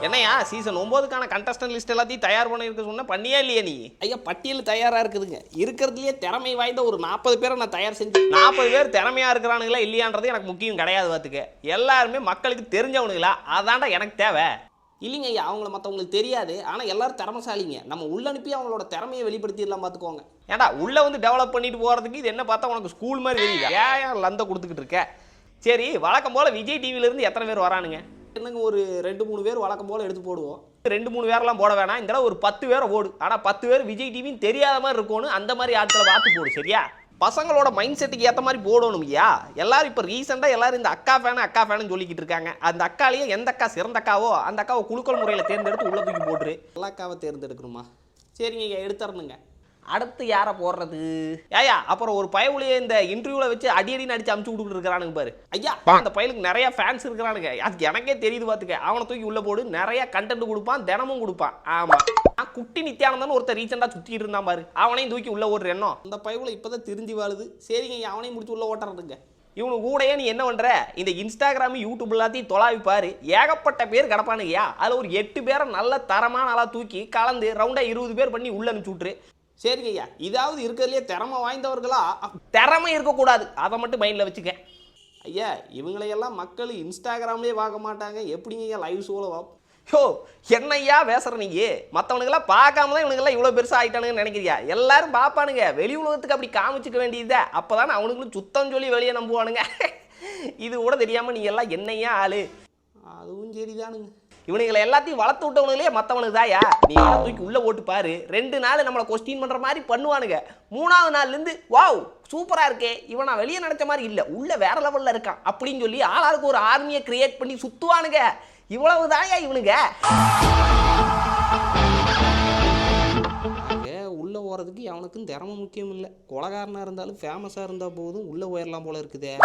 என்னையா season 9க்கான contestant list எல்லாத்தையும் தயார் பண்ணியிருக்க சொன்ன பண்ணியா இல்லையா நீ? ஐயா பட்டியல் தயாராக இருக்குதுங்க. இருக்கிறதுலையே திறமை வாய்ந்த ஒரு 40 பேரை நான் தயார் செஞ்சு 40 பேர் திறமையா இருக்கிறானுங்களா இல்லையான்றது எனக்கு முக்கியம் கிடையாது. பார்த்துக்க, எல்லாருமே மக்களுக்கு தெரிஞ்சவனுங்களா அதான்டா எனக்கு தேவை. இல்லைங்க ஐயா, அவங்கள மற்றவங்களுக்கு தெரியாது. ஆனால் எல்லாரும் திறமைசாலிங்க. நம்ம உள்ள அனுப்பி அவங்களோட திறமையை வெளிப்படுத்திடலாம், பார்த்துக்கோங்க. ஏன்டா உள்ள வந்து டெவலப் பண்ணிட்டு போகிறதுக்கு இது என்ன பார்த்தா உனக்கு ஸ்கூல் மாதிரி தெரியுதா? ஏன் லந்த கொடுத்துக்கிட்டு இருக்க? சரி, வழக்கம் போல் விஜய் டிவியிலேருந்து எத்தனை பேர் வரானுங்க? என்னங்க ஒரு 2-3 பேர் வழக்கம் போல் எடுத்து போடுவோம். 2-3 பேரெல்லாம் போட வேணாம். இந்த ஒரு 10 பேரை போடு. ஆனால் 10 பேர் விஜய் டிவின்னு தெரியாத மாதிரி இருக்கணும். அந்த மாதிரி ஆட்களை பார்த்து போடு, சரியா? பசங்களோட மைண்ட் செட்டுக்கு ஏற்ற மாதிரி போடணும் ஐயா. எல்லாரும் இப்போ ரீசெண்டாக எல்லாரும் இந்த அக்கா ஃபேனு சொல்லிக்கிட்டு இருக்காங்க. அந்த அக்காலேயே எந்த அக்கா சிறந்த அக்காவோ அந்த அக்காவை குலுக்கல் முறையில் தேர்ந்தெடுத்து உள்ள தூக்கி போட்டுரு. எல்லா அக்காவை தேர்ந்தெடுக்கணுமா? சரிங்க ஐயா, எடுத்துறணுங்க. அடுத்து யாரை போடுறது? ஏயா அப்புறம் ஒரு பயவுலையே இந்த இன்டர்வியூவில் வச்சு அடியடின்னு அடிச்சு அமுச்சு கொடுத்துட்டு இருக்கிறானுங்க பாரு. ஐயா அந்த பயலுக்கு நிறைய ஃபேன்ஸ் இருக்கிறானுங்க. அதுக்கு எனக்கே தெரியுது, பார்த்துக்க. அவனை தூக்கி உள்ள போடு. நிறைய கண்டென்ட் கொடுப்பான், தினமும் கொடுப்பான். ஆமாம், குட்டி நித்யானந்தன் ஒருத்தர் ரீசெண்டாக சுற்றிட்டு இருந்தான் பாரு. அவனையும் தூக்கி உள்ள ஓடுற எண்ணம். அந்த பயவுல இப்போதான் திருந்தி வாழுது. சரிங்க ஐயா, அவனையும் முடிச்சு உள்ள ஓட்டுறதுங்க. இவனு கூடயே நீ என்ன பண்ற? இந்த இன்ஸ்டாகிராம் யூடியூப் எல்லாத்தையும் தொலாவி பாரு. ஏகப்பட்ட பேர் கிடப்பானுங்கயா. அதில் ஒரு 8 பேரை நல்ல தரமான நல்லா தூக்கி கலந்து ரவுண்டாக 20 பேர் பண்ணி உள்ள அனுப்பிச்சு விட்ரு. சரிங்க ஐயா, இதாவது இருக்கிறதுலே திறமை வாய்ந்தவர்களா? திறமை இருக்கக்கூடாது, அதை மட்டும் மைண்டில் வச்சுக்க. ஐயா, இவங்களையெல்லாம் மக்கள் இன்ஸ்டாகிராம்லேயே பார்க்க மாட்டாங்க. எப்படிங்க ஐயா லைவ் ஷோவில் வா? யோ, என்னையா பேசுகிற நீங்க? மற்றவனுங்கெல்லாம் பார்க்காம தான் இவனுங்கெல்லாம் இவ்வளோ பெருசாக ஆகிட்டானுங்கன்னு நினைக்கிறியா? எல்லாரும் பார்ப்பானுங்க. வெளி உலகத்துக்கு அப்படி காமிச்சிக்க வேண்டியதே. அப்போ தானே அவனுங்களும் சுத்தம் சொல்லி வெளியே நம்புவானுங்க. இது கூட தெரியாமல் நீ எல்லாம் என்னையா ஆளு? அதுவும் சரிதானுங்க. இவனுங்களை எல்லாத்தையும் வளர்த்து விட்டவனுங்களே மற்றவனுக்கு தாயா. நீ தூக்கி உள்ள ஓட்டு பாரு. 2 நாள் நம்மளை கொஸ்டின் பண்ற மாதிரி பண்ணுவானுங்க. 3ஆவது நாள்லேருந்து வாவ் சூப்பரா இருக்கே, இவன் நான் வெளியே நினைச்ச மாதிரி இல்லை, உள்ள வேற லெவல்ல இருக்கான் அப்படின்னு சொல்லி ஆளாளுக்கு ஒரு ஆர்மியை கிரியேட் பண்ணி சுத்துவானுங்க. இவ்வளவு தாயா இவனுங்க. உள்ள போறதுக்கு அவனுக்கும் திறமை முக்கியம் இல்லை. கொலகாரனா இருந்தாலும் ஃபேமஸா இருந்தா போதும், உள்ள உயரலாம் போல இருக்குதே.